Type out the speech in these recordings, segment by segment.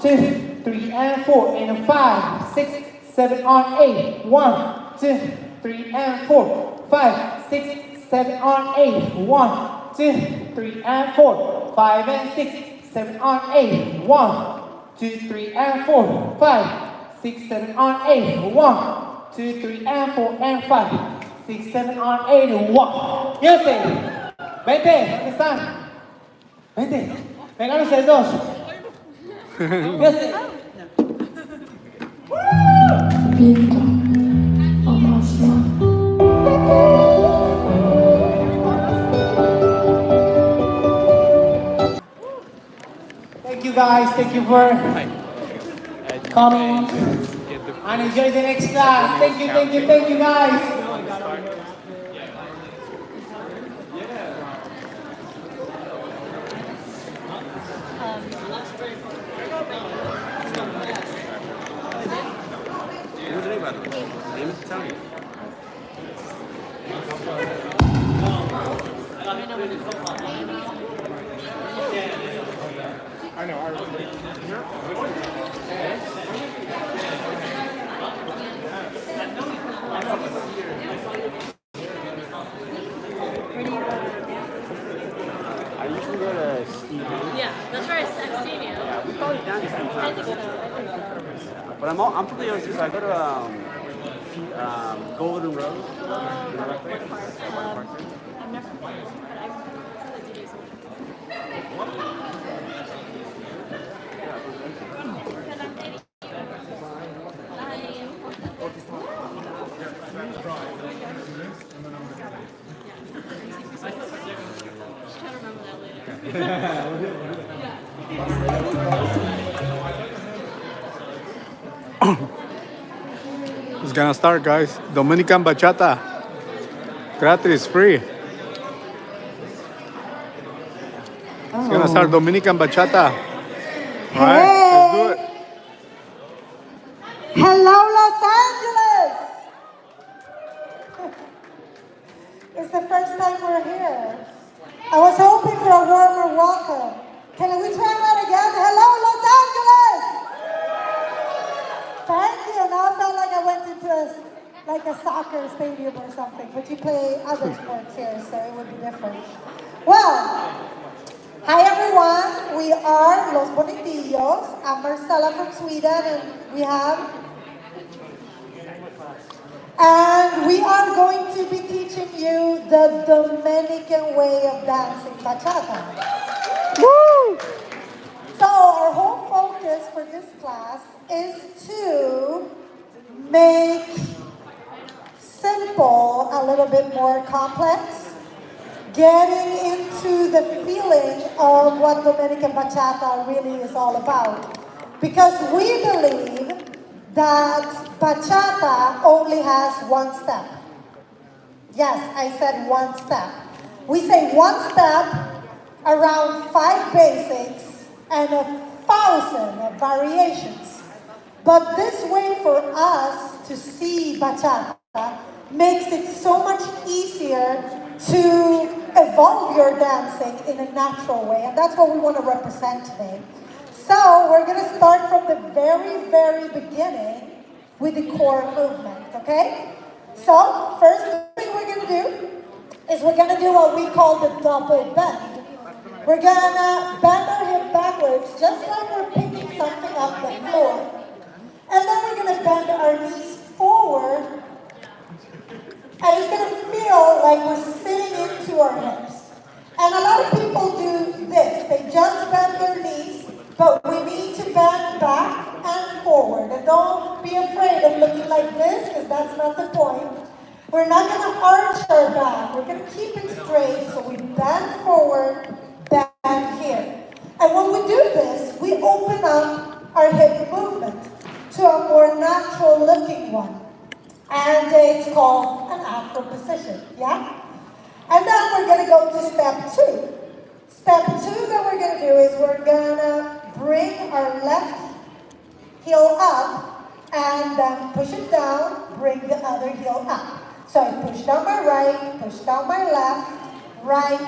2, 3 and 4, and a 5, 6, 7 on 8. 1, 2, 3 and 4, 5, 6, 7 on 8. 1, 2, 3 and 4, 5 and 6, 7 on 8. 1, 2, 3 and 4, 5, 6, 7 on 8. 1, 2, 3 and 4 and 5, 6, 7 on 8. 1. Yo sé. Vente, ¿dónde están? Vente. Vengan ustedes dos. Yo sé. Thank you guys, thank you for coming and enjoy the next class. Thank you guys. I know. I usually go to Steve. Yeah, that's where I've seen you. Yeah, we've probably done this sometimes. I think so. But I'm from the OC, so I go to Golden Road. You know that place? I've never been, but I've heard that you do sometimes. Just trying to remember that later. It's gonna start, guys. Dominican Bachata. Gratis, free. It's gonna start Dominican Bachata. All right, let's do it. Hello, Los Angeles! It's the first time we're here. I was hoping for a warmer welcome. Can we try that again? Hello, Los Angeles! Thank you. Now I felt like I went into a soccer stadium or something, but you play other sports here, so it would be different. Well, hi everyone. We are Los Bolillos. I'm Marcela from Sweden, and we are going to be teaching you the Dominican way of dancing bachata. Woo! So our whole focus for this class is to make simple a little bit more complex, getting into the feeling of what Dominican bachata really is all about. Because we believe that bachata only has one step. Yes, I said one step. We say one step, around 5 basics, and 1,000 variations. But this way for us to see bachata makes it so much easier to evolve your dancing in a natural way, and that's what we want to represent today. So we're going to start from the very, very beginning with the core movement, okay? So first thing we're going to do is we're going to do what we call the double bend. We're going to bend our hip backwards just like we're picking something up the floor. And then we're going to bend our knees forward, and it's going to feel like we're sitting into our hips. And a lot of people do this. They just bend their knees, but we need to bend back and forward. And don't be afraid of looking like this, because that's not the point. We're not going to arch our back. We're going to keep it straight, so we bend forward, bend here. And when we do this, we open up our hip movement to a more natural looking one. And it's called an Afro position, yeah? And then we're gonna go to step 2. Step 2 that we're gonna do is we're gonna bring our left heel up and then push it down, bring the other heel up. So I push down my right, push down my left, right,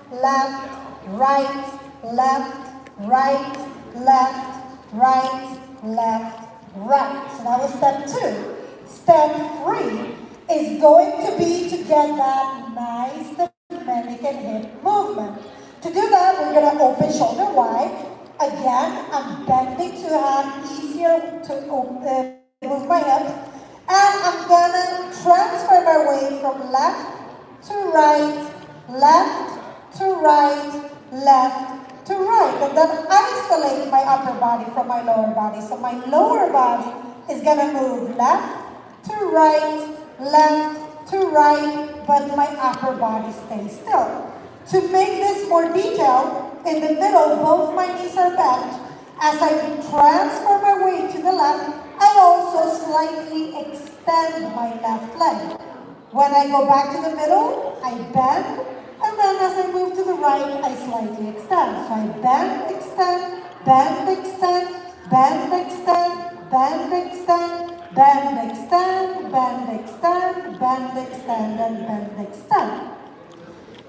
left, right, left, right, left, right, left, right. So that was step 2. Step 3 is going to be to get that nice Dominican hip movement. To do that, we're going to open shoulder wide. Again, I'm bending to have easier to move my hips. And I'm going to transfer my weight from left to right, left to right, left to right. And then isolate my upper body from my lower body. So my lower body is going to move left to right, left to right, but my upper body stays still. To make this more detailed, in the middle, both my knees are bent. As I transfer my weight to the left, I also slightly extend my left leg. When I go back to the middle, I bend, and then as I move to the right, I slightly extend. So I bend, extend, bend, extend, bend, extend, bend, extend, bend, extend, bend, extend, bend, extend, and bend, extend.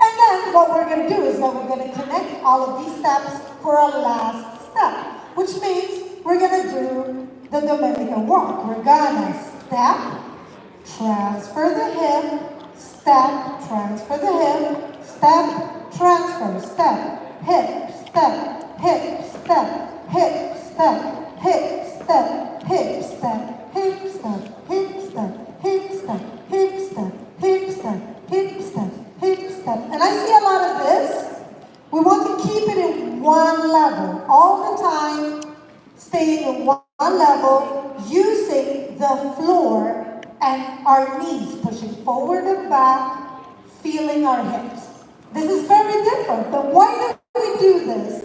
And then what we're going to do is that we're going to connect all of these steps for our last step, which means we're going to do the Dominican walk. We're going to step, transfer the hip, step, transfer the hip, step, transfer, step, hip, step, hip, step, hip, step, hip, step, hip, step, hip, step, hip, step, hip, step, hip, step, hip, step, hip, step, hip, step. And I see a lot of this. We want to keep it in one level all the time, staying in one level, using the floor and our knees pushing forward and back, feeling our hips. This is very different. But why do we do this?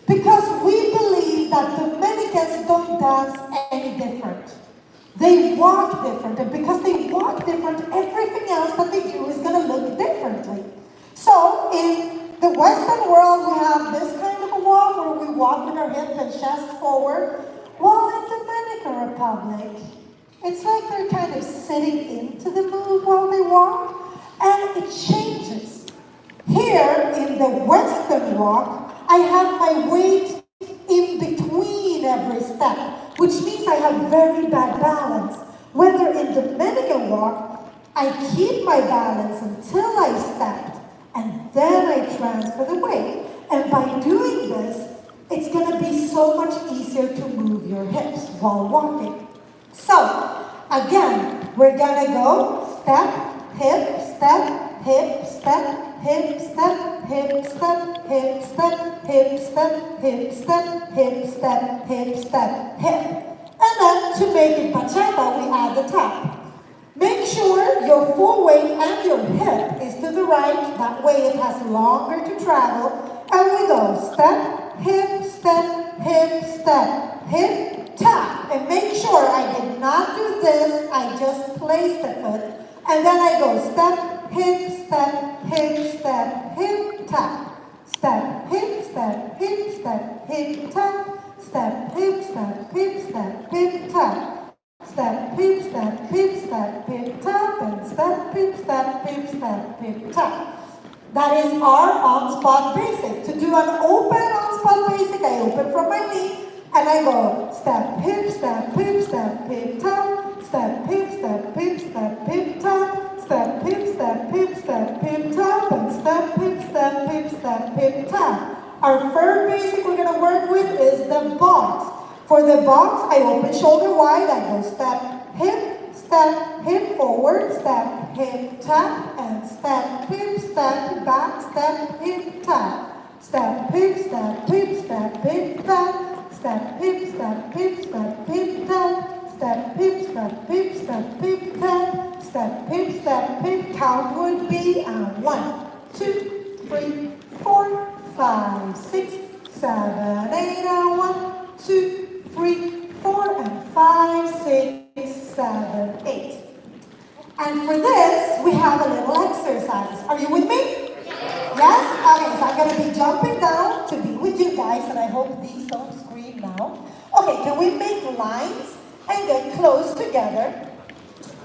Because we believe that Dominicans don't dance any different. They walk different, and because they walk different, everything else that they do is going to look differently. So in the Western world, we have this kind of a walk where we walk with our hip and chest forward, while in Dominican Republic, it's like they're kind of sitting into the move while they walk, and it changes. Here in the Western walk, I have my weight in between every step, which means I have very bad balance. Whether in Dominican walk, I keep my balance until I stepped, and then I transfer the weight. And by doing this, it's going to be so much easier to move your hips while walking. So, again, we're going to go step, hip, step, hip, step, hip, step, hip, step, hip, step, hip, step, hip, step, hip, step, hip, step, hip. And then to make it bachata, we add the tap. Make sure your full weight and your hip is to the right, that way it has longer to travel. And we go step, hip, step, hip, step, hip, tap. And make sure I did not do this, I just placed the foot. And then I go step, hip, step, hip, step, hip, tap. Step, hip, step, hip, step, hip, tap. Step, hip, step, hip, step, hip, tap. Step, hip, step, hip, step, hip, tap. And step, hip, step, hip, step, hip, tap. That is our on-spot basic. To do an open on-spot basic, I open from my knee and I go step, hip, step, hip, step, hip, tap. Step, hip, step, hip, step, hip, tap. Step, hip, step, hip, step, hip, tap. And step, hip, step, hip, step, hip, tap. Our third basic we're going to work with is the box. For the box, I open shoulder wide. I go step, hip, forward, step, hip, tap, and step, back, step, hip, tap. Step, hip, step, hip, tap. Step, hip, step, hip, tap. Step, hip, step, hip, tap. Step, hip, count would be 1, 2, 3, 4, 5, 6, 7, 8, 1, 2, 3, 4, and 5, 6, 7, 8. And for this, we have a little exercise. Are you with me? Yes? Okay, so I'm going to be jumping down to be with you guys, and I hope these don't scream now. Okay, can we make lines and get close together?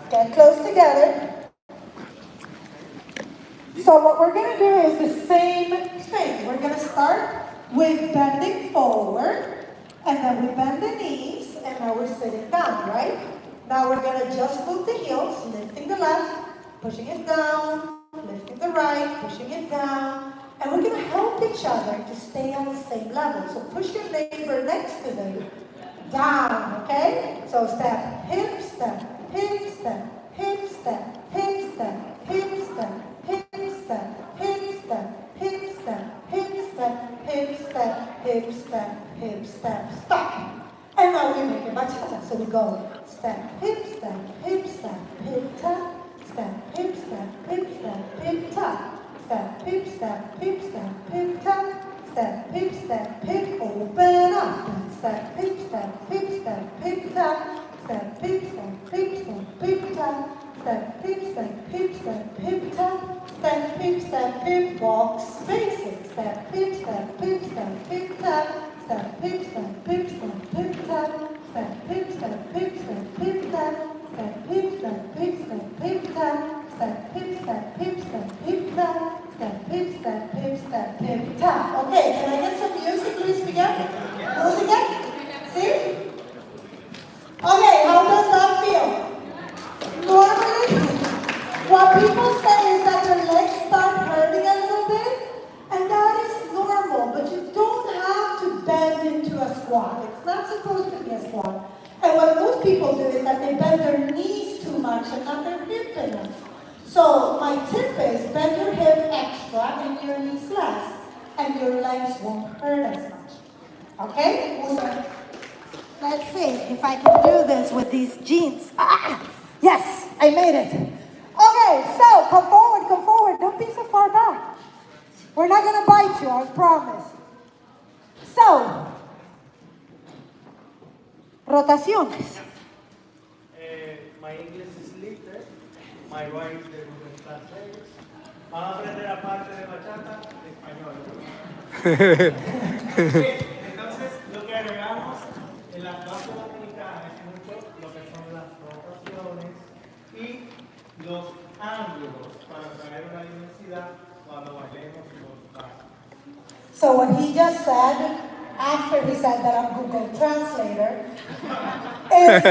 Get close together. So what we're going to do is the same thing. We're going to start with bending forward, And then we bend the knees, and now we're sitting down, right? Now we're gonna just move the heels, lifting the left, pushing it down, lifting the right, pushing it down, and we're gonna help each other to stay on the same level. So push your neighbor next to them down, okay? So step, hip step, hip step, hip step, hip step, hip step, hip step, hip step, hip step, hip step, hip step, hip step, hip step, stop. And now we make a bachata. So we go step, hip step, hip step, hip tap, step, hip step, hip step, hip tap, step, hip step, hip step, hip tap, step, hip step, hip, open up, step, hip step, hip step, hip tap, step, hip step, hip step, hip tap, step, hip step, hip step, hip tap, step, hip step, hip walks, basic, step, hip step, hip step, hip tap, step, hip step, hip step, hip tap, step, hip step, hip step, hip tap, step, hip step, hip step, hip tap, step, hip step, hip step, hip tap, step, hip step, hip step, hip tap. Okay, can I get some music, please, begin? Music? See? Okay, how does that feel? Normally, what people say is that your legs start hurting a little bit, and that is normal, but you don't have to bend into a squat. It's not supposed to be a squat. And what most people do is that they bend their knees too much and not their hip enough. So my tip is bend your hip extra and your knees less, and your legs won't hurt as much. Okay? Let's see if I can do this with these jeans. Ah, yes, I made it. Okay, so come forward. Don't be so far back. We're not gonna bite you, I promise. So, rotaciones. My English is little, my wife de Clase. Vamos a aprender aparte de bachata, español. Entonces, lo que agregamos en la clase dominicana es mucho lo que son las rotaciones y los ángulos para traer una diversidad cuando bailemos los pasos. So what he just said, after he said that I'm Google Translator, is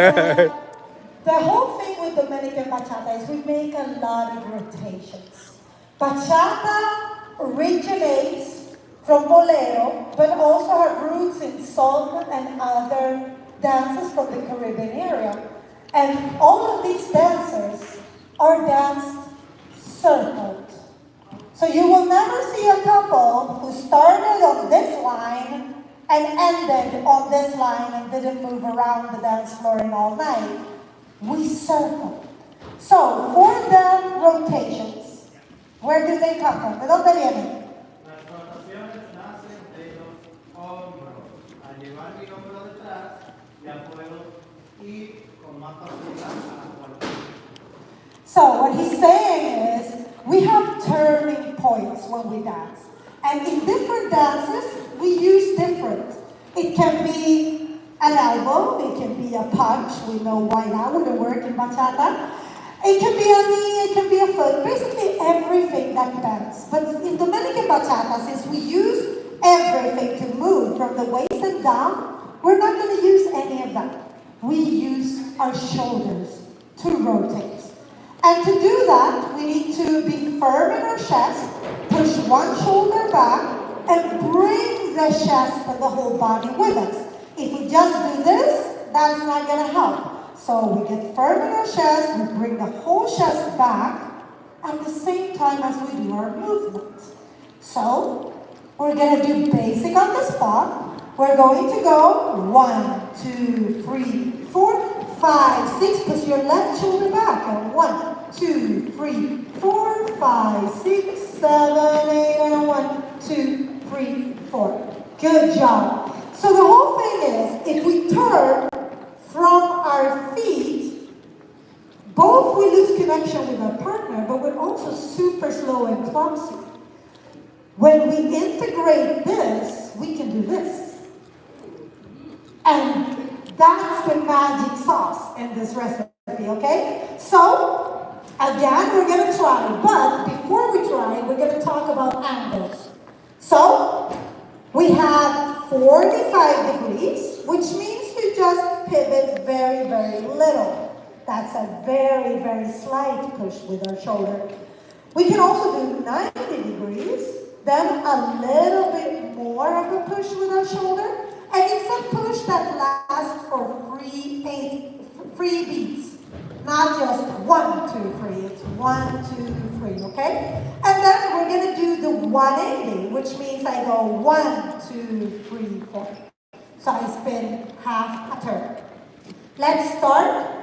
the whole thing with Dominican bachata is we make a lot of rotations. Bachata originates from bolero, but also have roots in son and other dances from the Caribbean area. And all of these dancers are danced circled. So you will never see a couple who started on this line and ended on this line and didn't move around the dance floor all night. We circle. So for the rotations, where do they come from? ¿De dónde vienen? Las rotaciones nacen de los hombros. Al llevar mi hombro detrás, ya puedo ir con más facilidad a la cualquier. So what he's saying is, we have turning points when we dance. And in different dances, we use different. It can be an elbow, it can be a punch, we know why that wouldn't work in bachata. It can be a knee, it can be a foot, basically everything that bends. But in Dominican bachata, since we use everything to move from the waist and down, we're not going to use any of that. We use our shoulders to rotate. And to do that, we need to be firm in our chest, push one shoulder back, and bring the chest and the whole body with us. If we just do this, that's not going to help. So we get firm in our chest, we bring the whole chest back at the same time as we do our movement. So we're going to do basic on the spot. We're going to go 1, 2, 3, 4, 5, 6. Push your left shoulder back. And 1, 2, 3, 4, 5, 6, 7, 8, and 1, 2, 3, 4. Good job. So the whole thing is, if we turn from our feet, both we lose connection with our partner, but we're also super slow and clumsy. When we integrate this, we can do this. And that's the magic sauce in this recipe, okay? So, again, we're gonna try, but before we try, we're gonna talk about angles. So, we have 45 degrees, which means you just pivot very, very little. That's a very, very slight push with our shoulder. We can also do 90 degrees, then a little bit more of a push with our shoulder, and it's a push that lasts for three beats. Not just 1, 2, 3, it's 1, 2, 3, okay? And then we're gonna do the 180, which means I go 1, 2, 3, 4. So I spin half a turn. Let's start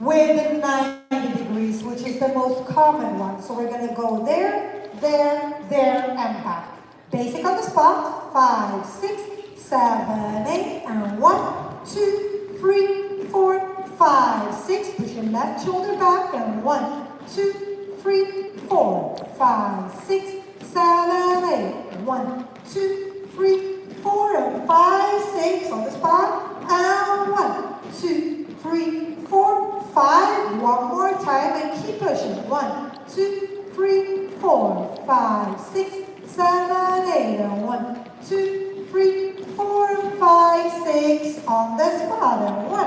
with the 90 degrees, which is the most common one. So we're gonna go there, there, there, and back. Basic on the spot, 5, 6, 7, 8, and 1, 2, 3, 4, 5, 6. Push your left shoulder back, and 1, 2, 3, 4, 5, 6, 7, 8. 1, 2, 3, 4, and 5, 6 on the spot, and 1, 2, 3, 4, 5. One more time and keep pushing. 1, 2, 3, 4, 5, 6, 7, 8. And 1, 2, 3, 4, 5, 6 on the spot. And 1,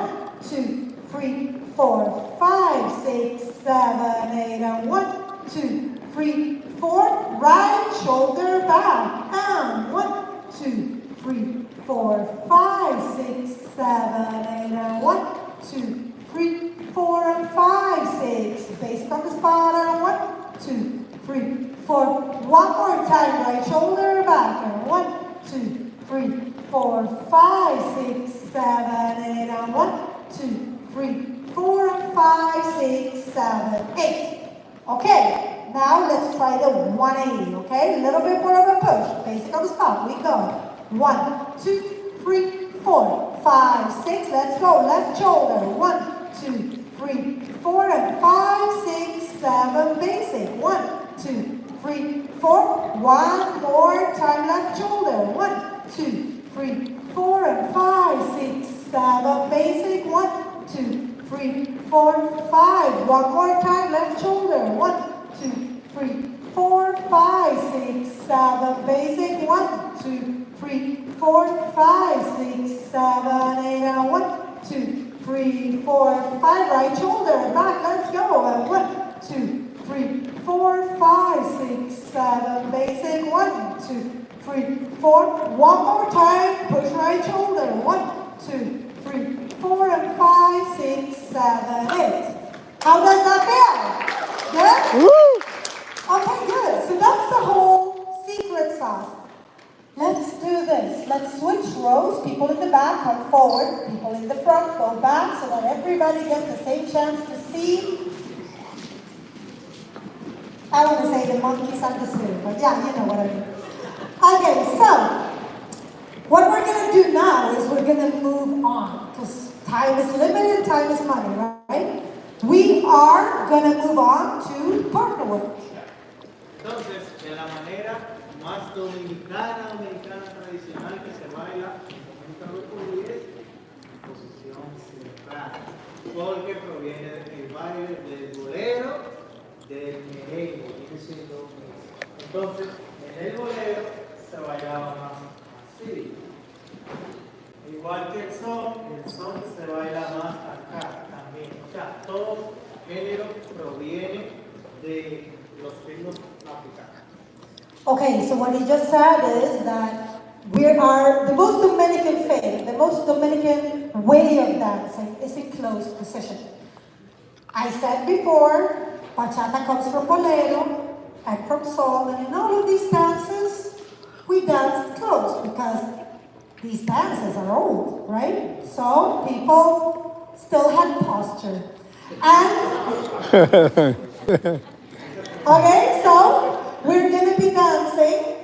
2, 3, 4, 5, 6, 7, 8. And 1, 2, 3, 4. Right shoulder back. And 1, 2, 3, 4, 5, 6, 7, 8. And 1, 2, 3, 4, and 5, 6. Basic on the spot. And 1, 2, 3, 4. One more time. Right shoulder back. And 1, 2, 3, 4, 5, 6, 7, 8. And 1, 2, 3, 4, and 5, 6, 7, 8. Okay, now let's try the 180. Okay, a little bit more of a push. Basic on the spot. We go. 1, 2, 3, 4, 5, 6. Let's go. Left shoulder. 1, 2, 3, 4, and 5, 6, 7. Basic. 1, 2, 3, 4. One more time. Left shoulder. 1, 2, 3, 4, and 5, 6, 7. Basic. 1, 2, 3, 4, 5. One more time. Left shoulder. 1, 2, 3, 4, 5, 6, 7. Basic. 1, 2, 3, 4, 5, 6, 7, 8. And 1, 2, 3, 4, 5. Right shoulder back. Let's go. And 1, 2, 3, 4, 5, 6, 7. Basic. 1, 2, 3, 4. One more time. Push right shoulder. 1, 2, 3, 4, and 5, 6, 7, 8. How does that feel? Good? Woo! Okay, good. So that's the whole secret sauce. Let's do this. Let's switch rows. People in the back come forward. People in the front go back so that everybody gets the same chance to see. I want to say the monkeys and the zoo, but yeah, you know what I mean. Okay, so what we're going to do now is we're going to move on because time is limited, time is money, right? We are going to move on to partner work. Entonces, de la manera más dominicana tradicional que se baila en Dominicana es posición cerrada, porque proviene del baile del bolero, del merengue, viene siendo eso. Entonces, en el bolero se bailaba más así. Igual que el son se baila más acá también. O sea, todo género proviene de los ritmos africanos. Okay, so what he just said is that we are, the most Dominican faith, the most Dominican way of dancing is in closed position. I said before, bachata comes from bolero and from soul, and in all of these dances, we dance closed because these dances are old, right? So people still had posture. And, okay, so we're going to be dancing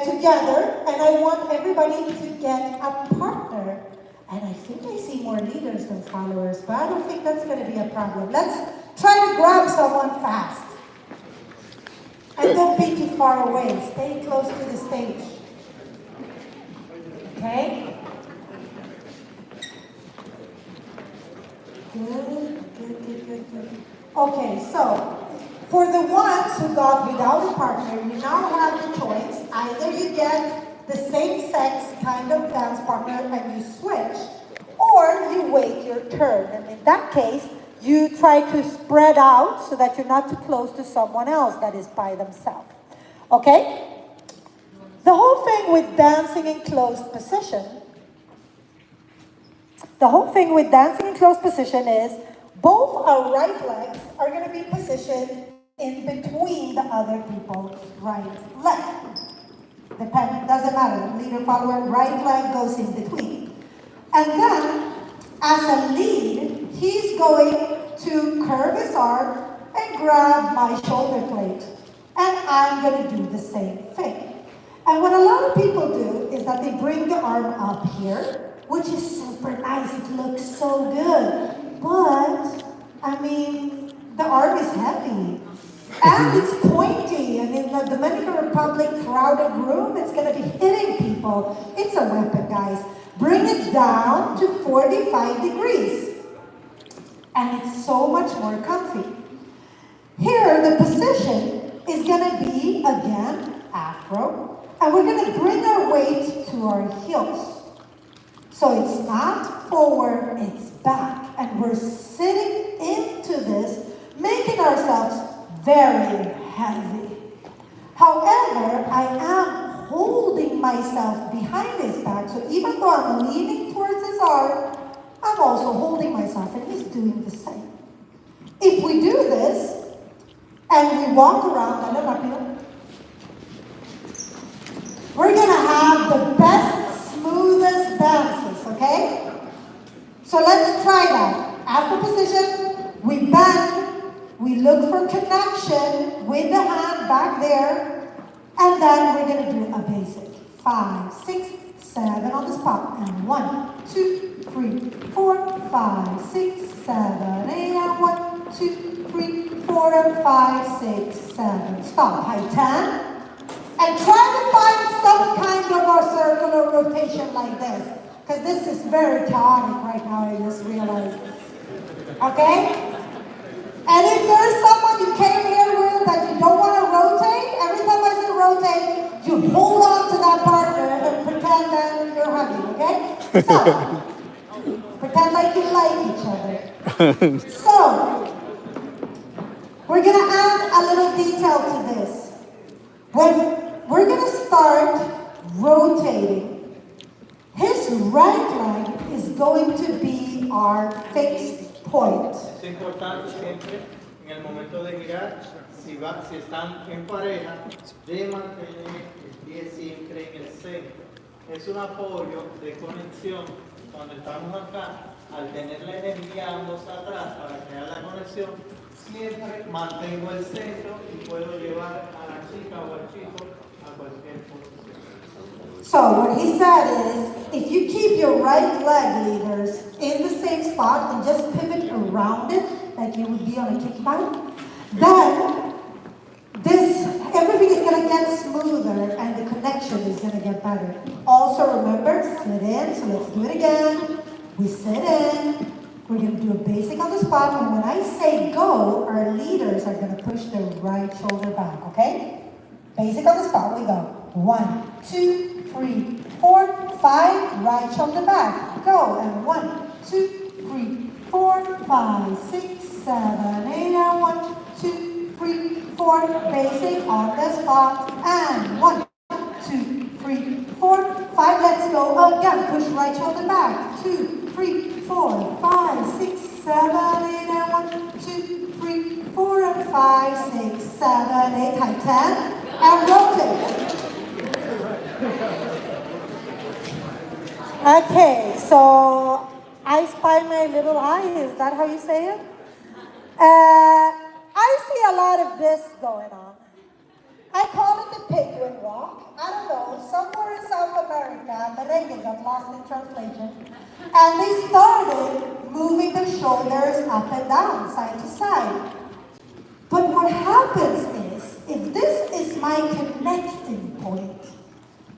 together, and I want everybody to get a partner. And I think I see more leaders than followers, but I don't think that's going to be a problem. Let's try to grab someone fast. And don't be too far away. Stay close to the stage. Okay? Good. Okay, so for the ones who got without a partner, you now have the choice. Either you get the same sex kind of dance partner and you switch, or you wait your turn. And in that case, you try to spread out so that you're not too close to someone else that is by themselves. Okay? The whole thing with dancing in closed position, is both our right legs are going to be positioned in between the other people's right leg. Doesn't matter, leader, follower, right leg goes in between. And then, as a lead, he's going to curve his arm and grab my shoulder blade. And I'm going to do the same thing. And what a lot of people do is that they bring the arm up here, which is super nice. It looks so good. But, I mean, the arm is heavy. And it's pointy. And in the Dominican Republic crowded room, it's going to be hitting people. It's a weapon, guys. Bring it down to 45 degrees. And it's so much more comfy. Here, the position is going to be, again, Afro. And we're going to bring our weight to our heels. So it's not forward, it's back. And we're sitting into this, making ourselves very heavy. However, I am holding myself behind his back. So even though I'm leaning towards his arm, I'm also holding myself, and he's doing the same. If we do this, and we walk around, we're going to have the best, smoothest dances, okay? So let's try that. After position, we bend, we look for connection with the hand back there, and then we're going to do a basic 5, 6, 7 on the spot. And 1, 2, 3, 4, 5, 6, 7, 8, and 1, 2, 3, 4, and 5, 6, 7. Stop. High 10. And try to find some kind of a circular rotation like this. Because this is very chaotic right now, I just realized. Okay? And if there's someone you came here with that you don't want to rotate, every time I say rotate, you hold on to that partner and pretend that you're hugging, okay? So, pretend like you like each other. So, we're going to add a little detail to this. We're going to start rotating. His right leg is going to be our fixed point. Es importante siempre en el momento de girar, si están en pareja, de mantener el pie siempre en el centro. Es un apoyo de conexión cuando estamos acá, al tener la energía ambos atrás para crear la conexión, siempre mantengo el centro y puedo llevar a la chica o al chico a cualquier posición. So what he said is, if you keep your right leg, leaders, in the same spot and just pivot around it, like you would be on a kickback, then everything is going to get smoother and the connection is going to get better. Also remember, sit in, so let's do it again. We sit in, we're going to do a basic on the spot, and when I say go, our leaders are going to push their right shoulder back, okay? Basic on the spot, we go. 1, 2, 3, 4, 5, right shoulder back. Go, and 1, 2, 3, 4, 5, 6, 7, 8, and 1, 2, 3, 4, basic on the spot, and 1, 2, 3, 4, 5, let's go again, push right shoulder back, 2, 3, 4, 5, 6, 7, 8, and 1, 2, 3, 4, and 5, 6, 7, 8, high 10, and rotate. Okay, so I spy my little eye, is that how you say it? I see a lot of this going on. I call it the penguin walk. I don't know, somewhere in South America, merengue got lost in translation. And they started moving their shoulders up and down, side to side. But what happens is, if this is my connecting point,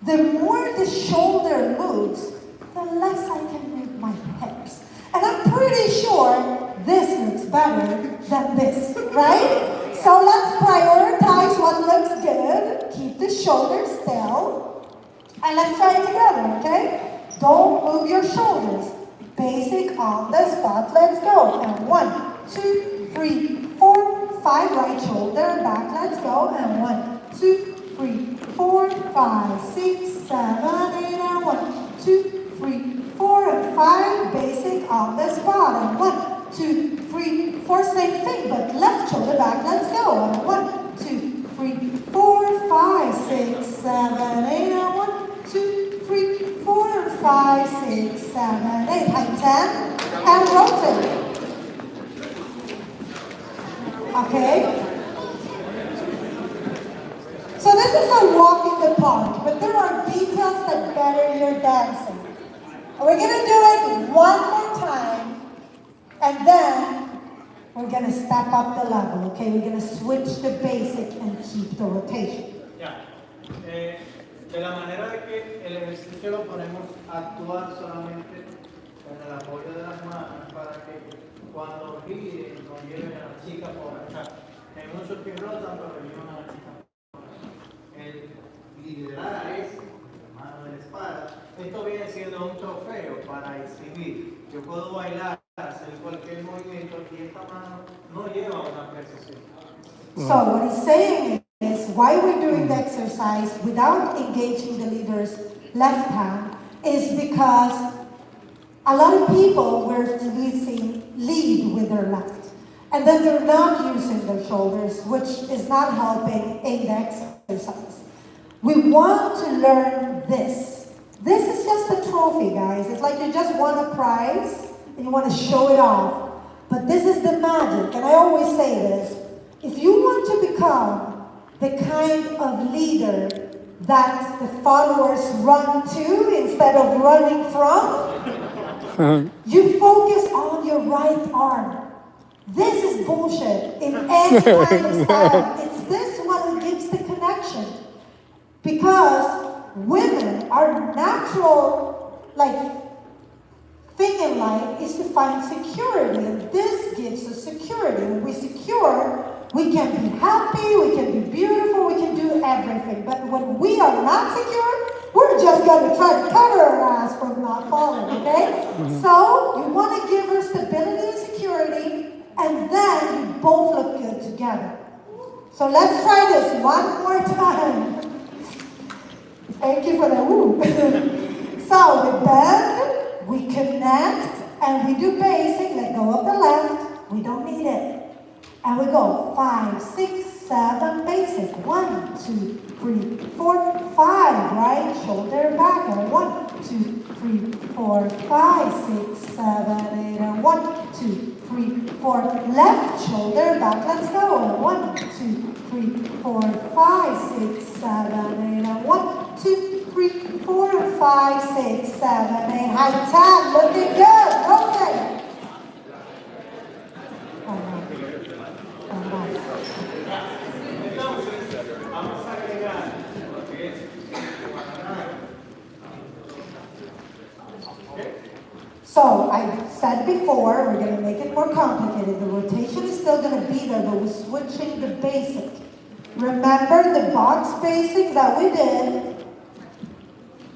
the more the shoulder moves, the less I can move my hips. And I'm pretty sure this looks better than this, right? So let's prioritize what looks good. Keep the shoulders still. And let's try it together, okay? Don't move your shoulders. Basic on the spot. Let's go. And 1, 2, 3, 4, 5. Right shoulder back. Let's go. And 1, 2, 3, 4, 5, 6, 7, 8. And 1, 2, 3, 4, and 5. Basic on the spot. And 1, 2, 3, 4. Same thing, but left shoulder back. Let's go. And 1, 2, 3, 4, 5, 6, 7, 8. And 1, 2, 3, 4, 5, 6, 7, 8. High 10 and rotate. Okay? So this is a walk in the park, but there are details that better your dancing. And we're gonna do it one more time, and then we're gonna step up the level, okay? We're gonna switch the basic and keep the rotation. Ya. De la manera de que el ejercicio lo ponemos a actuar solamente con el apoyo de las manos para que cuando giren nos lleven a la chica por acá. Hay muchos que rotan pero llevan a la chica por acá. El liderar a ese, mano de la espada, esto viene siendo un trofeo para exhibir. Yo puedo bailar, hacer cualquier movimiento y esta mano no lleva una precisión. So what he's saying is why we're doing the exercise without engaging the leader's left hand is because a lot of people were lead with their left. And then they're not using their shoulders, which is not helping in the exercise. We want to learn this. This is just a trophy, guys. It's like you just won a prize and you want to show it off. But this is the magic, and I always say this. If you want to become the kind of leader that the followers run to instead of running from, you focus on your right arm. This is bullshit in any kind of style. It's this one that gives the connection. Because women, our natural thing in life is to find security, and this gives us security. When we secure, we can be happy, we can be beautiful, we can do everything. But when we are not secure, we're just going to try to cover our ass from not falling, okay? So you want to give her stability and security, and then you both look good together. So let's try this one more time. Thank you for the woo. So we bend, we connect, and we do basic. Let go of the left. We don't need it. And we go 5, 6, 7, basic. 1, 2, 3, 4, 5. Right shoulder back. And 1, 2, 3, 4, 5, 6, 7, 8. And 1, 2, 3, 4. Left shoulder back. Let's go. And 1, 2, 3, 4, 5, 6, 7, 8. And 1, 2, 3, 4, 5, 6, 7, 8. High 10. Looking good. Rotate. So I said before, we're going to make it more complicated. The rotation is still going to be there, but we're switching the basic. Remember the box basic that we did?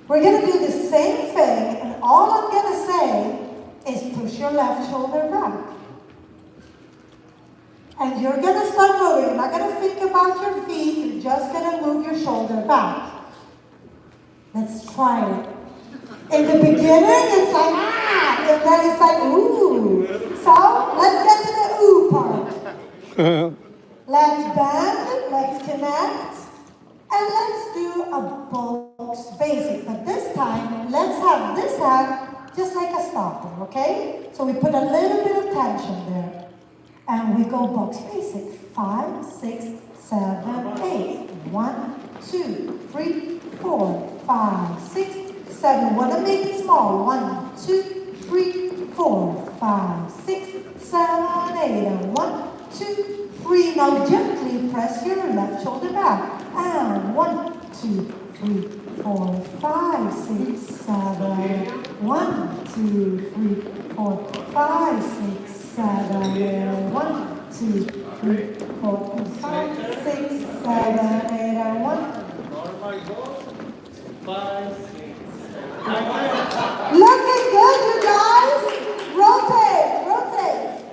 We're going to do the same thing, and all I'm going to say is push your left shoulder back. And you're going to start moving. You're not going to think about your feet. You're just going to move your shoulder back. Let's try it. In the beginning, it's like, ah, and then it's like, ooh. So, let's get to the ooh part. Let's bend, let's connect, and let's do a box basic. But this time, let's have this hand just like a stopper, okay? So we put a little bit of tension there. And we go box basic. 5, 6, 7, 8. 1, 2, 3, 4, 5, 6, 7. Want to make it small. 1, 2, 3, 4, 5, 6, 7, 8. And 1, 2, 3. Now gently press your left shoulder back. And 1, 2, 3, 4, 5, 6, 7. 1, 2, 3, 4, 5, 6, 7. 1, 2, 3, 4, 5, 6, 7, 8. And 1. Normal goes 5, Looking good, you guys. Rotate, rotate.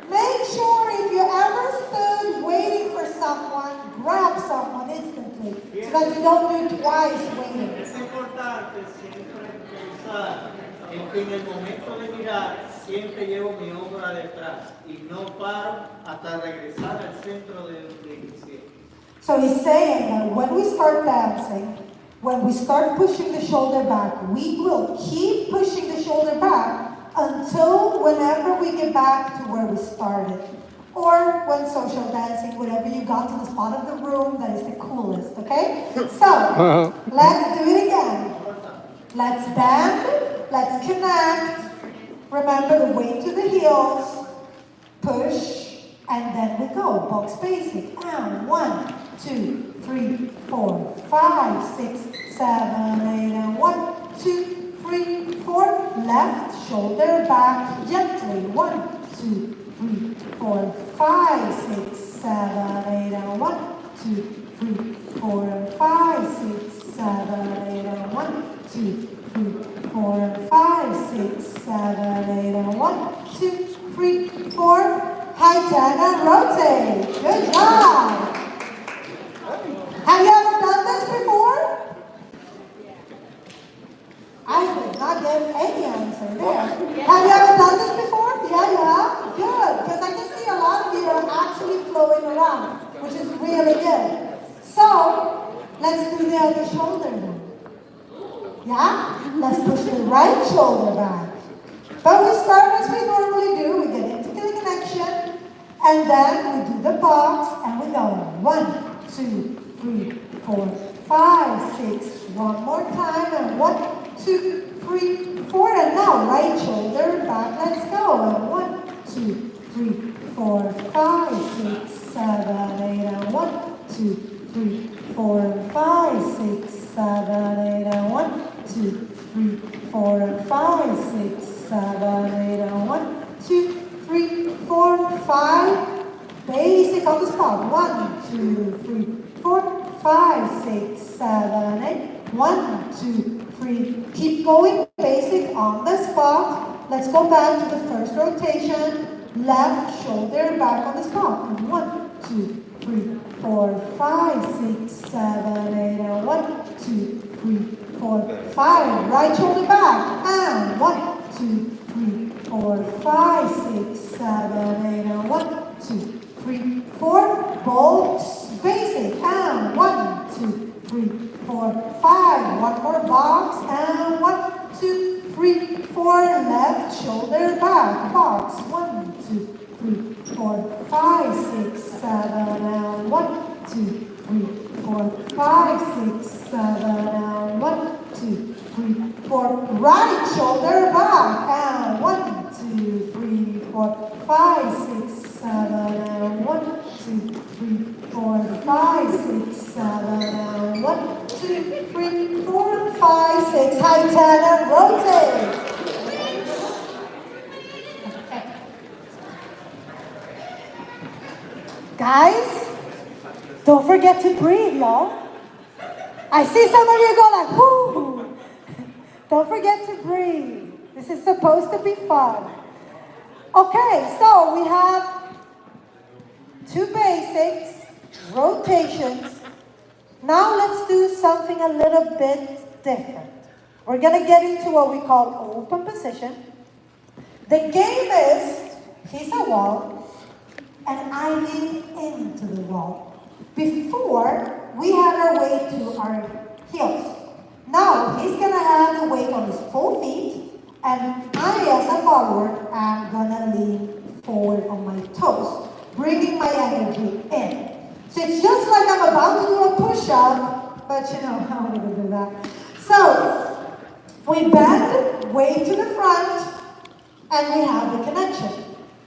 Make sure if you ever stood waiting for someone, grab someone instantly so that you don't do twice waiting. Es importante siempre pensar en que en el momento de mirar siempre llevo mi hombro detrás y no paro hasta regresar al centro de donde inicié. So he's saying that when we start dancing, when we start pushing the shoulder back, we will keep pushing the shoulder back until whenever we get back to where we started. Or when social dancing, whenever you got to the spot of the room that is the coolest, okay? So, let's do it again. Let's bend, let's connect. Remember the weight to the heels, push, and then we go. Box basic. And 1, 2, 3, 4, 5, 6, 7, 8, and 1, 2, 3, 4. Left shoulder back gently. 1, 2, 3, 4, 5, 6, 7, 8, and 1, 2, 3, 4, 5, 6, 7, 8, and 1, 2, 3, 4, 5, 6, 7, 8, and 1, 2, 3, 4. High 10 and rotate. Good job. Have you ever done this before? I did not get any answer there. Have you ever done this before? Yeah, you have? Good, because I can see a lot of you are actually flowing around, which is really good. So, let's do the other shoulder now. Yeah? Let's push the right shoulder back. But we start as we normally do. We get into the connection, and then we do the box, and we go 1, 2, 3, 4, 5, 6. One more time, and 1, 2, 3, 4. And now right shoulder back. Let's go. And 1, 2, 3, 4, 5, 6, 7, 8. And 1, 2, 3, 4, 5, 6, 7, 8. And 1, 2, 3, 4, 5, 6, 7, 8. And 1, 2, 3, 4, 5. Basic on the spot. 1, 2, 3, 4, 5, 6, 7, 8. 1, 2, 3. Keep going. Basic on the spot. Let's go back to the first rotation. Left shoulder back on the spot. And 1, 2, 3, 4, 5, 6, 7, 8. And 1, 2, 3, 4, 5. Right shoulder back. And 1, 2, 3, 4, 5, 6, 7, 8. And 1, 2, 3, 4. Bolts. Basic. And 1, 2, 3, 4, 5. One more box. And 1, 2, 3, 4. Left shoulder back. Box. 1, 2, 3, 4, 5, 6, 7. And 1, 2, 3, 4, 5, 6, 7. And 1, 2, 3, 4. Right shoulder back. And 1, 2, 3, 4, 5, 6, 7. And 1, 2, 3, 4, 5, 6, 7. And 1, 2, 3, 4, 5, 6. High 10 and rotate. Guys, don't forget to breathe, y'all. I see some of you go like, whoo. Don't forget to breathe. This is supposed to be fun. Okay, so we have 2 basics, rotations. Now let's do something a little bit different. We're gonna get into what we call open position. The game is, he's a wall, and I lean into the wall. Before, we had our weight to our heels. Now, he's gonna have the weight on his full feet, and I, as a follower, am gonna lean forward on my toes, bringing my energy in. So it's just like I'm about to do a push-up, but you know how we're gonna do that. So, we bend, weight to the front, and we have the connection.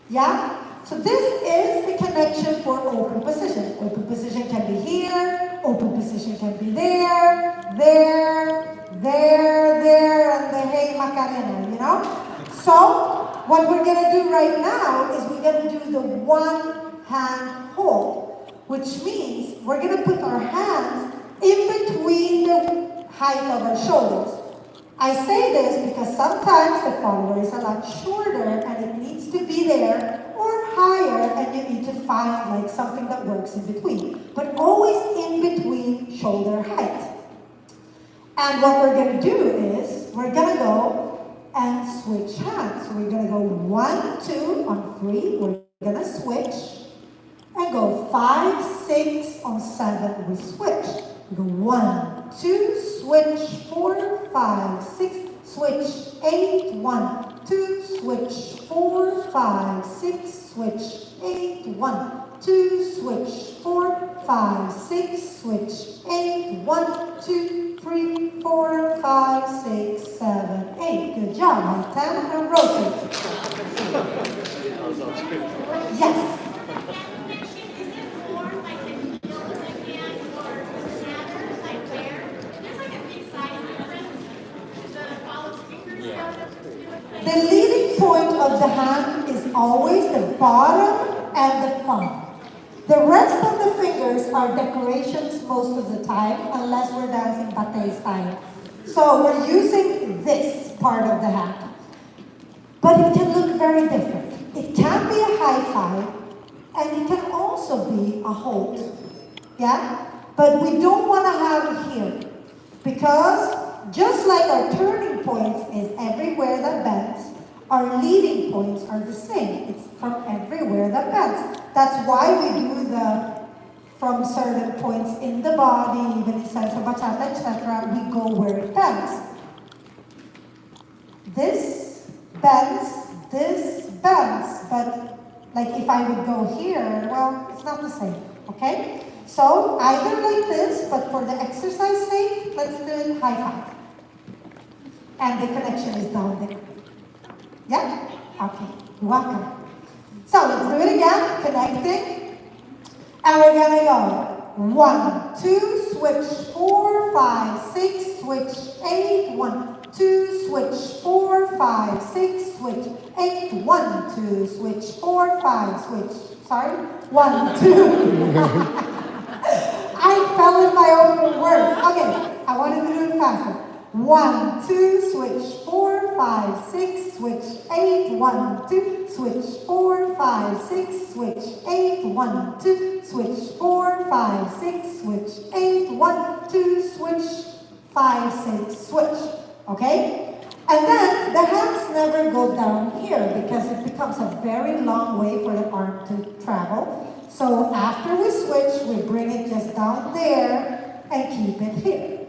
Yeah? So this is the connection for open position. Open position can be here, open position can be there, there, and the hey Macarena, you know? So what we're gonna do right now is we're gonna do the one hand hold, which means we're gonna put our hands in between the height of our shoulders. I say this because sometimes the follower is a lot shorter and it needs to be there, or higher, and you need to find like something that works in between. But always in between shoulder height. And what we're going to do is, we're going to go and switch hands. So we're going to go 1, 2 on 3. We're going to switch. And go 5, 6 on 7. We switch. We go 1, 2, switch, 4, 5, 6, switch, 8, 1, 2, switch, 4, 5, 6, switch, 8, 1, 2, switch, 4, 5, 6, switch, 8, 1, 2, 3, 4, 5, 6, 7, 8. Good job. Right down and rotate. Yes. The leading point of the hand is always the bottom and the thumb. The rest of the fingers are decorations most of the time, unless we're dancing bate style. So we're using this part of the hand. But it can look very different. It can be a high five, and it can also be a hold. Yeah? But we don't want to have it here, because just like our turning points is everywhere that bends, our leading points are the same. It's from everywhere that bends. That's why we do the from certain points in the body, even in salsa, bachata, etc. We go where it bends. This bends, but like if I would go here, well, it's not the same, okay? So either like this, but for the exercise sake, let's do it high five. And the connection is down there. Yeah? Okay, you're welcome. So let's do it again, connecting. And we're gonna go 1, 2, switch, 4, 5, 6, switch, 8, 1, 2, switch, 4, 5, 6, switch, 8, 1, 2, switch, 4, 5, switch. Sorry? 1, 2. I fell in my own words. Okay, I wanted to do it faster. 1, 2, switch, 4, 5, 6, switch, 8, 1, 2, switch, 4, 5, 6, switch, 8, 1, 2, switch, 4, 5, 6, switch, 8, 1, 2, switch, 5, 6, switch. Okay? And then the hands never go down here because it becomes a very long way for the arm to travel. So after we switch, we bring it just down there and keep it here.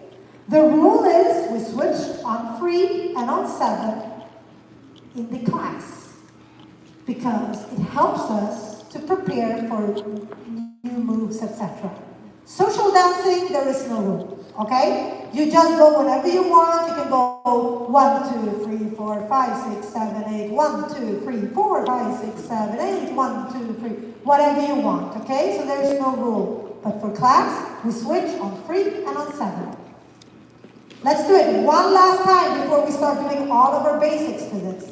The rule is we switch on 3 and on 7 in the class because it helps us to prepare for new moves, etc. Social dancing, there is no rule, okay? You just go whenever you want. You can go 1, 2, 3, 4, 5, 6, 7, 8, 1, 2, 3, 4, 5, 6, 7, 8, 1, 2, 3, whatever you want, okay? So there is no rule. But for class, we switch on 3 and on 7. Let's do it one last time before we start doing all of our basics to this.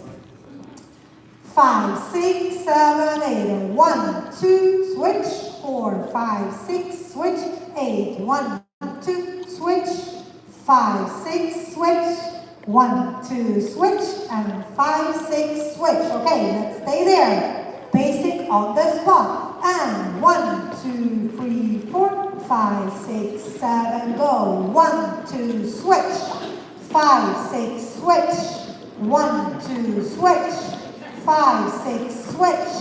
5, 6, 7, 8. 1, 2, switch. 4, 5, 6, switch. 8, 1, 2, switch. 5, 6, switch. 1, 2, switch. And 5, 6, switch. Okay, let's stay there. Basic on the spot. And 1, 2, 3, 4. 5, 6, 7, go. 1, 2, switch. 5, 6, switch. 1, 2, switch. 5, 6, switch.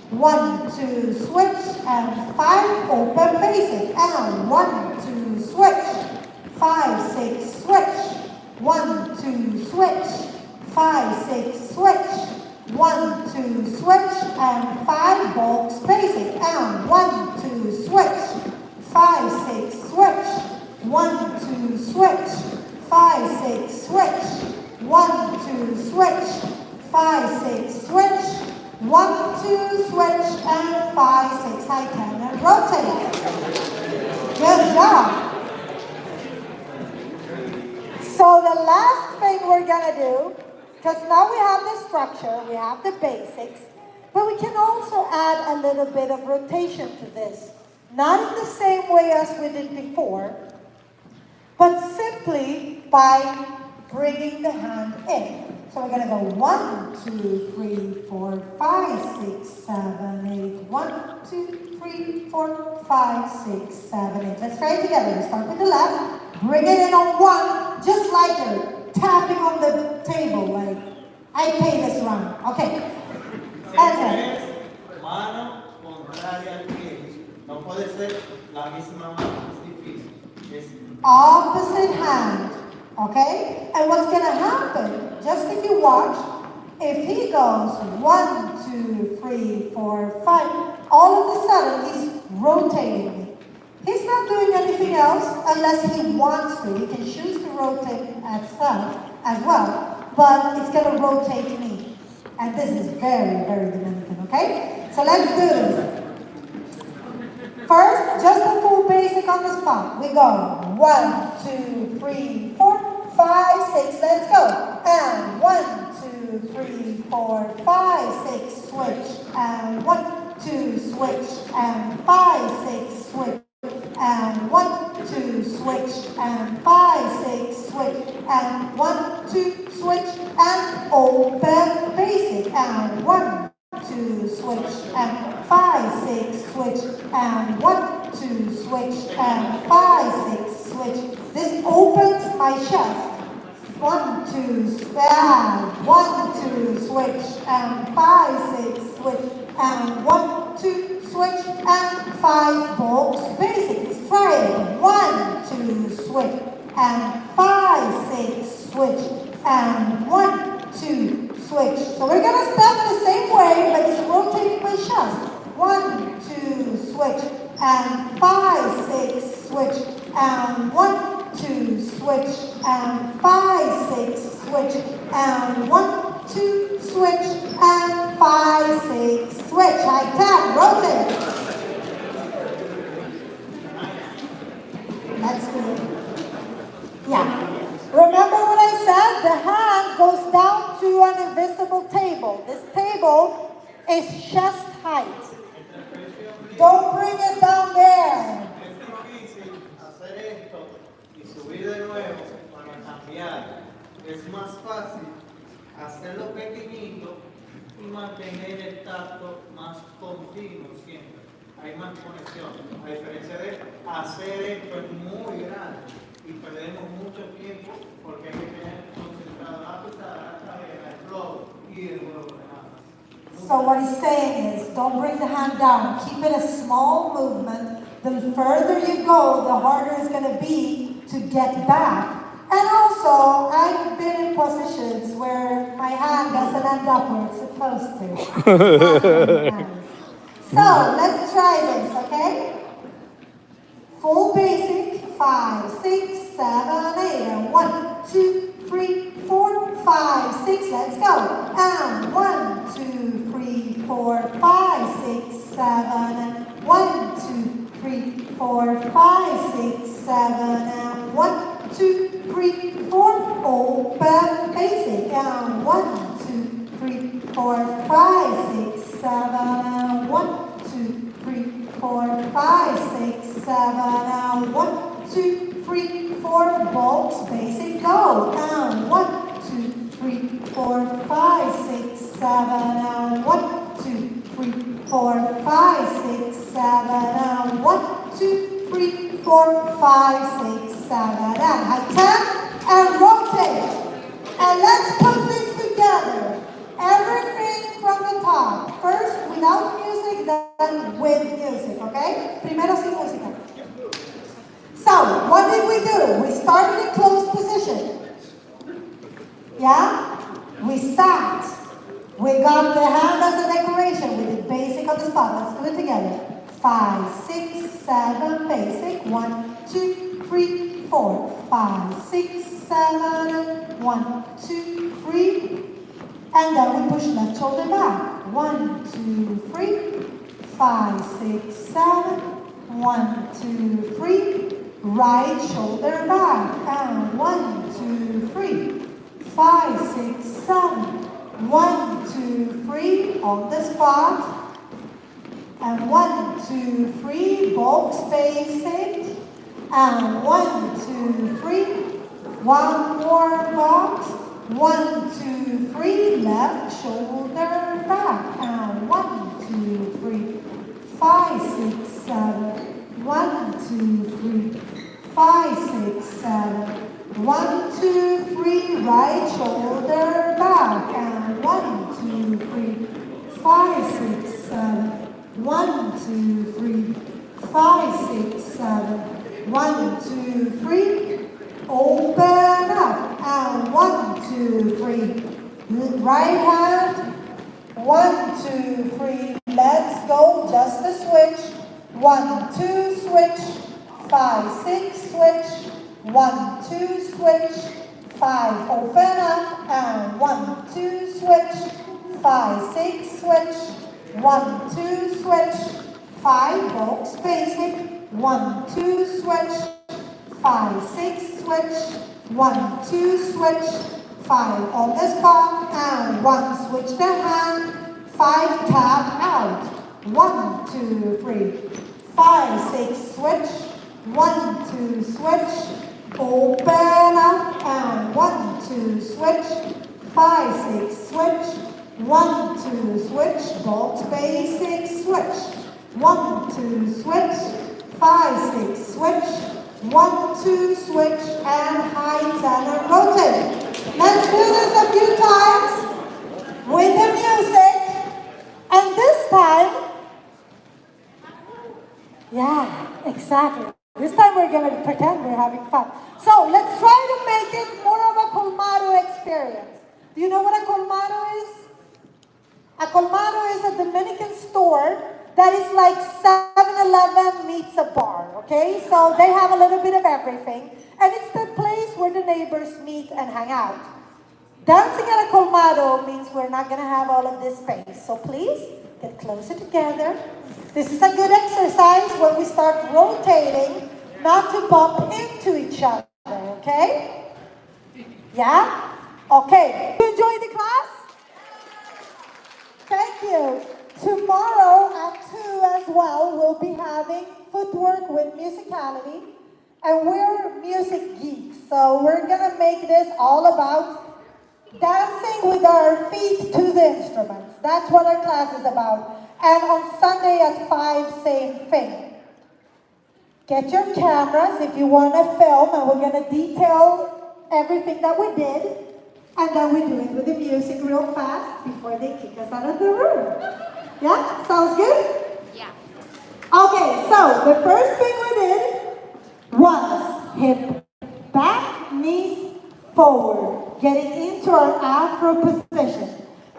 1, 2, switch. And 5, open basic. And 1, 2, switch. 5, 6, switch. 1, 2, switch. 5, 6, switch. 1, 2, switch. And 5, box basic. And 1, 2, switch. 5, 6, switch. 1, 2, switch. 5, 6, switch. 1, 2, switch. 5, 6, switch. 1, 2, switch. And 5, 6. I can and rotate. Good job. So the last thing we're gonna do, because now we have the structure, we have the basics, but we can also add a little bit of rotation to this. Not in the same way as we did before, but simply by bringing the hand in. So we're gonna go 1, 2, 3, 4, 5, 6, 7, 8. 1, 2, 3, 4, 5, 6, 7, 8. Let's try it together. We start with the left. Bring it in on 1, just like you're tapping on the table, like I pay this round. Okay. That's it. Mano contraria al pie. No puede ser la misma mano, es difícil. Es Opposite hand. Okay? And what's going to happen, just if you watch, if he goes 1, 2, 3, 4, 5, all of a sudden he's rotating me. He's not doing anything else unless he wants to. He can choose to rotate itself as well, but it's going to rotate me. And this is very, very Dominican, okay? So let's do this. First, just a full basic on the spot. We go 1, 2, 3, 4, 5, 6. Let's go. And 1, 2, 3, 4, 5, 6. Switch. And 1, 2, switch. And 5, 6. Switch. And 1, 2, switch. And 5, 6. Switch. And 1, 2, switch. And open basic. And 1, 2, switch, and 5, 6, switch, and 1, 2, switch, and 5, 6, switch. This opens my chest. 1, 2, stand. 1, 2, switch, and 5, 6, switch, and 1, 2, switch, and 5, box basic. Let's try it. 1, 2, switch, and 5, 6, switch, and 1, 2, switch. So we're going to step the same way, but it's rotating my chest. 1, 2, switch, and 5, 6, switch, and 1, 2, switch, and 5, 6, switch, and 1, 2, switch, and 5, 6, switch. High tap, rotate. Let's do it. Yeah. Remember what I said? The hand goes down to an invisible table. This table is chest height. Don't bring it down there. Es difícil hacer esto y subir de nuevo para cambiar. Es más fácil hacerlo pequeñito y mantener el tacto más continuo siempre. Hay más conexión. A diferencia de hacer esto es muy grande y perdemos mucho tiempo porque hay que tener concentrado la pisada, la cadera, el flow y el juego de manos. So what he's saying is, don't bring the hand down. Keep it a small movement. The further you go, the harder it's going to be to get back. And also, I've been in positions where my hand doesn't end up where it's supposed to. So, let's try this, okay? Full basic, 5, 6, 7, 8, and 1, 2, 3, 4, 5, 6, let's go. And 1, 2, 3, 4, 5, 6, 7, and 1, 2, 3, 4, 5, 6, 7, and 1, 2, 3, 4, open basic. And 1, 2, 3, 4, 5, 6, 7, and 1, 2, 3, 4, 5, 6, 7, and 1, 2, 3, 4, bolts, basic, go. And 1, 2, 3, 4, 5, 6, 7, and 1, 2, 3, 4, 5, 6, 7, and 1, 2, 3, 4, 5, 6, 7, and high tap and rotate. And let's put this together. Everything from the top. First without music, then with music, okay? Primero sin música. So, what did we do? We started in closed position. Yeah? We sat. We got the hand as a decoration. We did basic on the spot. Let's do it together. 5, 6, 7, basic. 1, 2, 3, 4, 5, 6, 7, 1, 2, 3. And then we push left shoulder back. 1, 2, 3, 5, 6, 7, 1, 2, 3. Right shoulder back. And 1, 2, 3, 5, 6, 7. 1, 2, 3 on the spot. And 1, 2, 3 box basic. And 1, 2, 3, One more box. 1, 2, 3. Left shoulder back. And 1, 2, 3. 5, 6, 7. 1, 2, 3. 5, 6, 7. 1, 2, 3. Right shoulder back. And 1, 2, 3. 5, 6, 7. 1, 2, 3. 5, 6, 7. 1, 2, 3. Open up. And 1, 2, 3. Right hand. 1, 2, 3. Let's go. Just a switch. 1, 2, switch. 5, 6, switch. 1, 2, switch. 5, open up. And 1, 2, switch. 5, 6, switch. 1, 2, switch. 5, box basic. 1, 2, switch. 5, 6, switch. 1, 2, switch. 5 on the spot. And 1, switch the hand. 5, tap out. 1, 2, 3. 5, 6, switch. 1, 2, switch. Open up. And 1, 2, switch. 5, 6, switch. 1, 2, switch. Box basic switch. 1, 2, switch. 5, 6, switch. 1, 2, switch. And high tenor rotate. Let's do this a few times with the music. And this time, yeah, exactly. This time we're going to pretend we're having fun. So let's try to make it more of a colmado experience. Do you know what a colmado is? A colmado is a Dominican store that is like 7-Eleven meets a bar, okay? So they have a little bit of everything. And it's the place where the neighbors meet and hang out. Dancing at a colmado means we're not going to have all of this space. So please, get closer together. This is a good exercise when we start rotating, not to bump into each other, okay? Yeah? Okay. You enjoy the class? Thank you. Tomorrow at 2 as well, we'll be having footwork with musicality. And we're music geeks, so we're gonna make this all about dancing with our feet to the instruments. That's what our class is about. And on Sunday at 5, same thing. Get your cameras if you wanna film, and we're gonna detail everything that we did. And then we do it with the music real fast before they kick us out of the room. Yeah? Sounds good? Yeah. Okay, so the first thing we did was hip back, knees forward, getting into our Afro position.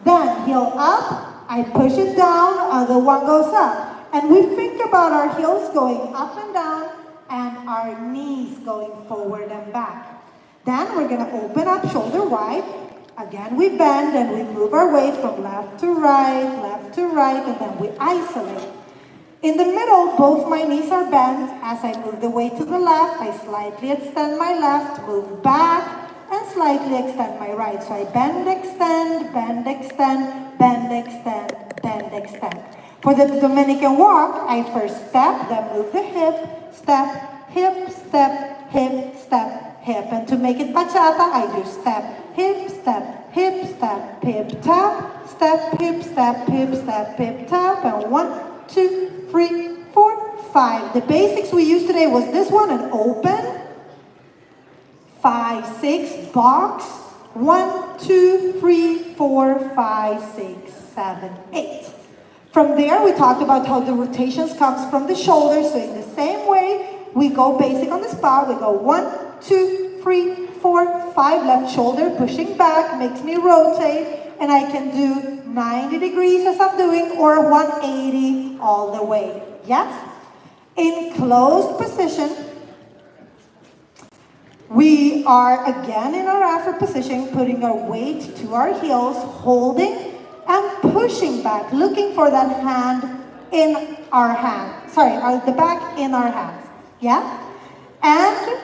Then heel up, I push it down, other one goes up. And we think about our heels going up and down and our knees going forward and back. Then we're gonna open up shoulder wide. Again, we bend and we move our weight from left to right, and then we isolate. In the middle, both my knees are bent. As I move the weight to the left, I slightly extend my left, move back, and slightly extend my right. So I bend, extend, bend, extend, bend, extend, bend, extend. For the Dominican walk, I first step, then move the hip, step, hip, step, hip, step, hip. And to make it bachata, I do step, hip, step, hip, step, hip, tap, step, hip, step, hip, step, hip, tap. And 1, 2, 3, 4, 5. The basics we used today was this one, an open. 5, 6, box. 1, 2, 3, 4, 5, 6, 7, 8. From there, we talked about how the rotations comes from the shoulders. So in the same way, we go basic on the spot. We go 1, 2, 3, 4, 5. Left shoulder pushing back makes me rotate. And I can do 90 degrees as I'm doing, or 180 all the way. Yes? In closed position, we are again in our Afro position, putting our weight to our heels, holding and pushing back, looking for that hand in our hand. Sorry, the back in our hands. Yeah? And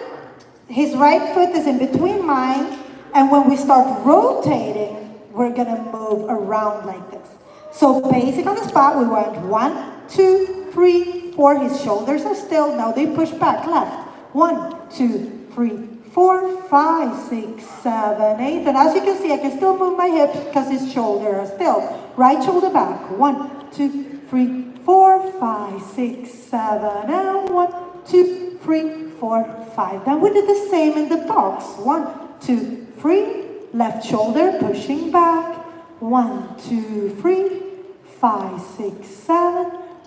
his right foot is in between mine, and when we start rotating, we're gonna move around like this. So basic on the spot, we went 1, 2, 3, 4. His shoulders are still. Now they push back left. 1, 2, 3, 4, 5, 6, 7, 8. And as you can see, I can still move my hips because his shoulders are still. Right shoulder back. 1, 2, 3, 4, 5, 6, 7. And 1, 2, 3, 4, 5. Then we did the same in the box. 1, 2, 3. Left shoulder pushing back. 1, 2, 3, 5, 6, 7.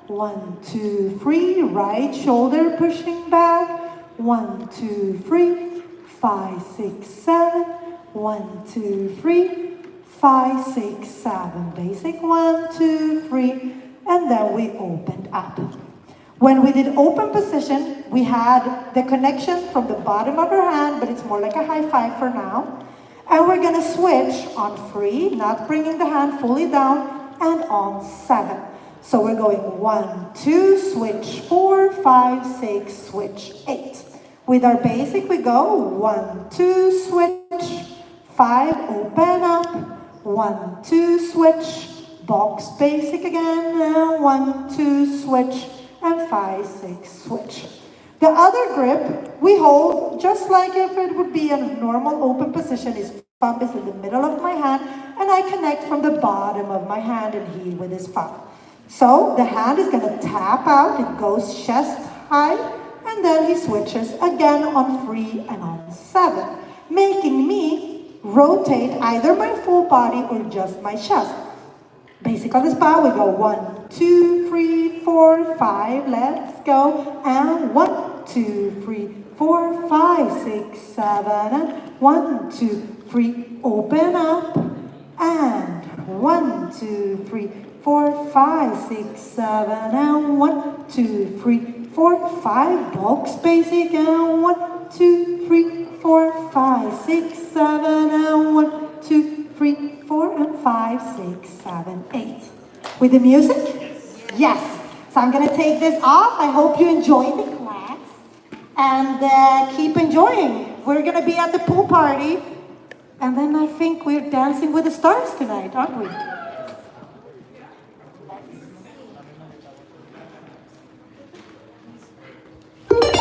1, 2, 3. Right shoulder pushing back. 1, 2, 3, 5, 6, 7. 1, 2, 3, 5, 6, 7. Basic 1, 2, 3. And then we opened up. When we did open position, we had the connection from the bottom of our hand, but it's more like a high five for now. And we're gonna switch on 3, not bringing the hand fully down, and on 7. So we're going 1, 2, switch 4, 5, 6, switch 8. With our basic, we go 1, 2, switch, 5, open up, 1, 2, switch, box basic again, and 1, 2, switch, and 5, 6, switch. The other grip, we hold just like if it would be a normal open position. His thumb is in the middle of my hand, and I connect from the bottom of my hand and he with his thumb. So the hand is gonna tap out, it goes chest high, and then he switches again on 3 and on 7, making me rotate either my full body or just my chest. Basic on the spot, we go 1, 2, 3, 4, 5, let's go, and 1, 2, 3, 4, 5, 6, 7, and 1, 2, 3, open up, and 1, 2, 3, 4, 5, 6, 7, and 1, 2, 3, 4, 5, box basic, and 1, 2, 3, 4, 5, 6, 7, and 1, 2, 3, 4, and 5, 6, 7, 8. With the music? Yes. So I'm gonna take this off. I hope you enjoyed the class. And keep enjoying. We're gonna be at the pool party. And then I think we're dancing with the stars tonight, aren't we?